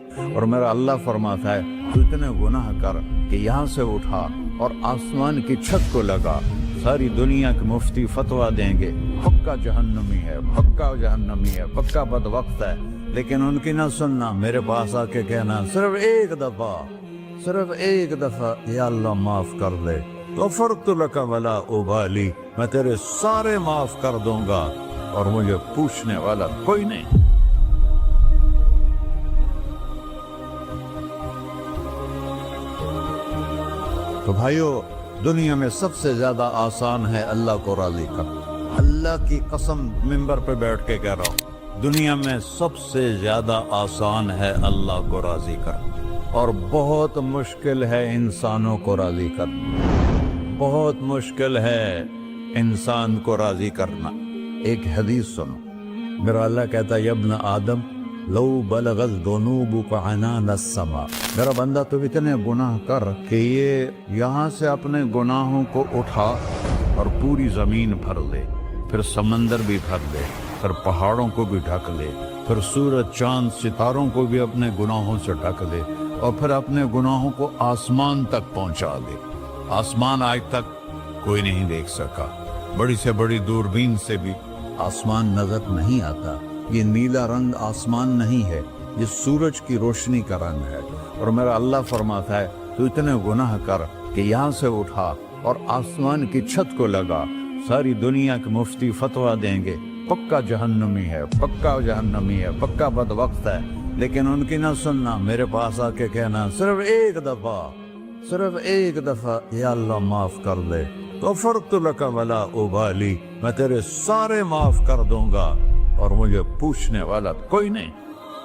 اور میرا اللہ فرماتا ہے تو اتنے گناہ کر کہ یہاں سے اٹھا اور آسمان کی چھت کو لگا، ساری دنیا کے مفتی فتویٰ دیں گے پکا جہنمی ہے، پکا جہنمی ہے، پکا بدبخت ہے، لیکن ان کی نہ سننا، میرے پاس آ کے کہنا صرف ایک دفعہ یا اللہ معاف کر دے، غفرت لک ولا ابالی، میں تیرے سارے معاف کر دوں گا اور مجھے پوچھنے والا کوئی نہیں۔ تو بھائیو، دنیا میں سب سے زیادہ آسان ہے اللہ کو راضی کرنا، اللہ کی قسم ممبر پہ بیٹھ کے کہہ رہا ہوں، دنیا میں سب سے زیادہ آسان ہے اللہ کو راضی کرنا، اور بہت مشکل ہے انسانوں کو راضی کرنا، بہت مشکل ہے انسان کو راضی کرنا۔ ایک حدیث سنو، میرا اللہ کہتا ہے یا ابن آدم لو بلغت ذنوبک عنان السماء، میرا بندہ تو اتنے گناہ کر کہ یہ یہاں سے اپنے گناہوں کو اٹھا اور پوری زمین بھر لے، پھر سمندر بھی بھر لے، پھر پہاڑوں کو بھی ڈھک لے، پھر سورج چاند ستاروں کو بھی اپنے گناہوں سے ڈھک لے، اور پھر اپنے گناہوں کو آسمان تک پہنچا دے۔ آسمان آج تک کوئی نہیں دیکھ سکا، بڑی سے بڑی دوربین سے بھی آسمان نظر نہیں آتا۔ یہ نیلا رنگ آسمان نہیں ہے، یہ سورج کی روشنی کا رنگ ہے۔ اور میرا اللہ فرماتا ہے تو اتنے گناہ کر کہ یہاں سے اٹھا اور آسمان کی چھت کو لگا، ساری دنیا کے مفتی فتویٰ دیں گے پکا جہنمی ہے، پکا جہنمی ہے، پکا بدبخت ہے، لیکن ان کی نہ سننا، میرے پاس آ کے کہنا صرف ایک دفعہ یا اللہ معاف کر دے، غفرت لک ولا ابالی، میں تیرے سارے معاف کر دوں گا اور مجھے پوچھنے والا کوئی نہیں۔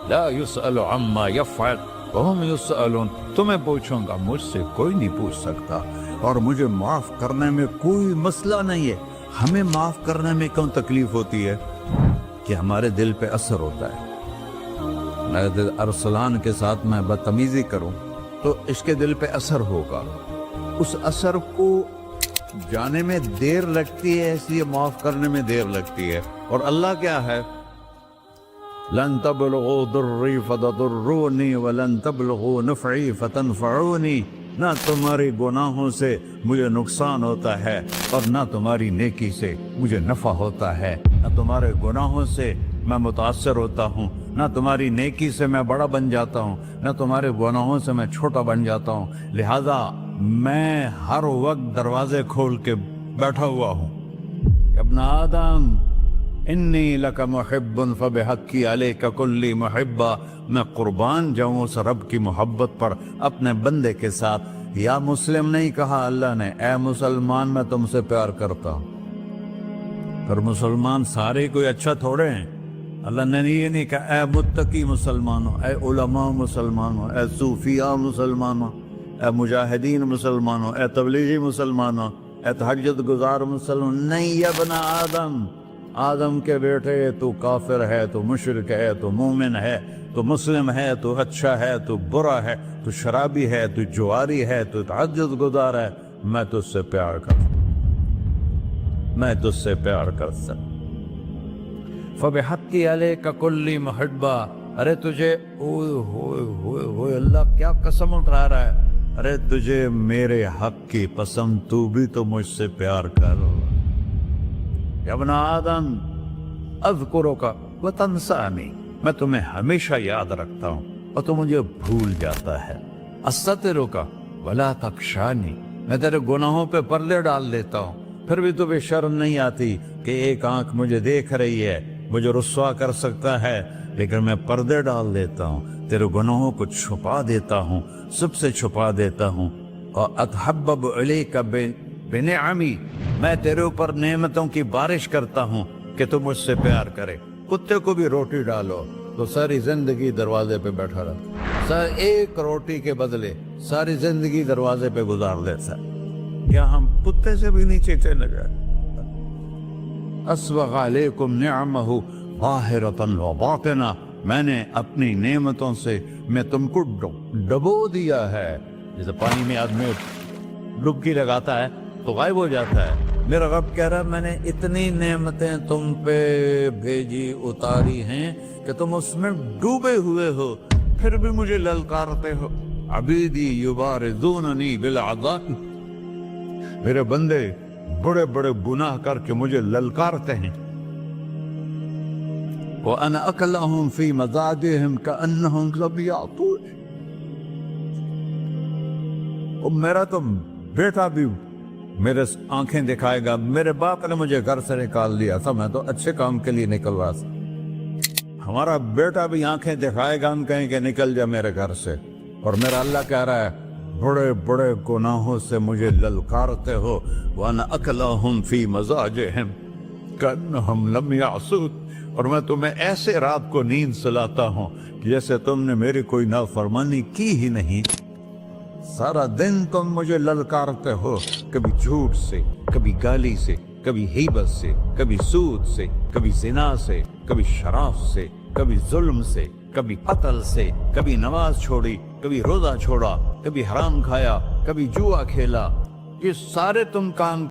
لا يسأل عما يفعل وهم يسألون، تمہیں پوچھوں گا، مجھ سے کوئی نہیں پوچھ سکتا، اور مجھے معاف کرنے میں کوئی مسئلہ نہیں ہے۔ ہمیں معاف کرنے میں کیوں تکلیف ہوتی ہے؟ کہ ہمارے دل پہ اثر ہوتا ہے۔ میرے دل ارسلان کے ساتھ میں بدتمیزی کروں تو اس کے دل پہ اثر ہوگا، اس اثر کو جانے میں دیر لگتی ہے، اس لیے معاف کرنے میں دیر لگتی ہے۔ اور اللہ کیا ہے؟ لن تبلغوا ضرری فتضرونی ولن تبلغوا نفعی فتنفعونی، نہ تمہاری گناہوں سے مجھے نقصان ہوتا ہے اور نہ تمہاری نیکی سے مجھے نفع ہوتا ہے، نہ تمہارے گناہوں سے میں متاثر ہوتا ہوں، نہ تمہاری نیکی سے میں بڑا بن جاتا ہوں، نہ تمہارے گناہوں سے میں چھوٹا بن جاتا ہوں، لہذا میں ہر وقت دروازے کھول کے بیٹھا ہوا ہوں۔ ابن آدم انی لک محب فبحقی علیک کلی محبہ، میں قربان جاؤں اس رب کی محبت پر اپنے بندے کے ساتھ۔ یا مسلم نہیں کہا اللہ نے، اے مسلمان میں تم سے پیار کرتا ہوں۔ پھر مسلمان سارے کوئی اچھا تھوڑے ہیں، اللہ نے یہ نہیں کہا اے متقی مسلمانوں، اے علماء مسلمانوں، اے صوفیاء مسلمانوں، اے مجاہدین مسلمانوں، اے تبلیغی مسلمانوں، اے تہجد گزار مسلمان، نہیں یا ابن آدم، آدم کے بیٹے، تو کافر ہے، تو مشرک ہے، تو مومن ہے، تو مسلم ہے، تو اچھا ہے، تو برا ہے، تو شرابی ہے، تو جواری ہے، تو تہجد گزار ہے، میں تجھ سے پیار کرتا ہوں، میں تجھ سے پیار کرتا ہوں۔ فبحقی علیک کلی محبہ، ارے تجھے اوئے اللہ کیا قسم اٹھا رہا ہے، ارے تجھے میرے حق کی قسم، تو بھی تو مجھ سے پیار کر۔ یا ابن آدم اذکرک وتنسانی، میں تمہیں ہمیشہ یاد رکھتا ہوں اور تو مجھے بھول جاتا ہے۔ استترک ولا تخشانی، میں تیرے گناہوں پہ پردے ڈال دیتا ہوں، پھر بھی تمہیں شرم نہیں آتی کہ ایک آنکھ مجھے دیکھ رہی ہے، مجھے رسوا کر سکتا ہے، لیکن میں پردے ڈال دیتا ہوں، تیرے گناہوں کو چھپا دیتا ہوں، سب سے چھپا دیتا ہوں۔ اور اتحبب الیک بنعمی، میں تیرے اوپر نعمتوں کی بارش کرتا ہوں کہ تو مجھ سے پیار کرے۔ کتے کو بھی روٹی ڈالو تو ساری زندگی دروازے پہ بیٹھا رہتا، ایک روٹی کے بدلے ساری زندگی دروازے پہ گزار دیتا۔ کیا ہم کتے سے بھی نیچے چلے گئے؟ اسبغ علیکم نعمہ ظاہرۃ و باطنہ، میں نے اپنی نعمتوں سے میں تم کو ڈبو دیا ہے، جیسے پانی میں آدمی ڈبکی لگاتا ہے تو غائب ہو جاتا ہے۔ میرا رب کہہ رہا ہے میں نے اتنی نعمتیں تم پہ بھیجی اتاری ہیں کہ تم اس میں ڈوبے ہوئے ہو، پھر بھی مجھے للکارتے ہو. عبیدی یبارزوننی بالعذاب، میرے بندے بڑے بڑے گناہ کر کے مجھے للکارتے ہیں. وَأَنَا أَكْلَهُمْ فِي مَزَاجِهِمْ كَأَنَّهُمْ لَمْ يَعْطُونِ. اور میرا تو بیٹا بھی میرے آنکھیں دکھائے گا. میرے باپ نے مجھے گھر سے نکال دیا تھا، میں تو اچھے کام کے لیے نکل رہا تھا. ہمارا بیٹا بھی آنکھیں دکھائے گا، ہم کہیں کہ نکل جا میرے گھر سے. اور میرا اللہ کہہ رہا ہے بڑے بڑے گناہوں سے مجھے للکارتے ہو. وَأَنَا أَكْلَهُمْ فِي مَزَاجِهِمْ كَأَنَّهُمْ لَمْ يَعْصُونِ. اور میں تمہیں ایسے رات کو نیند سلاتا ہوں کہ جیسے تم نے میری کوئی نافرمانی کی ہی نہیں. سارا دن تم مجھے للکارتے ہو، کبھی جھوٹ سے، کبھی گالی سے، کبھی غیبت سے، کبھی سود سے، کبھی زنا سے، کبھی شراب سے، کبھی ظلم سے، کبھی قتل سے، کبھی نماز چھوڑی، کبھی روزہ چھوڑا، کبھی حرام کھایا، کبھی جوا کھیلا. یہ سارے تم کام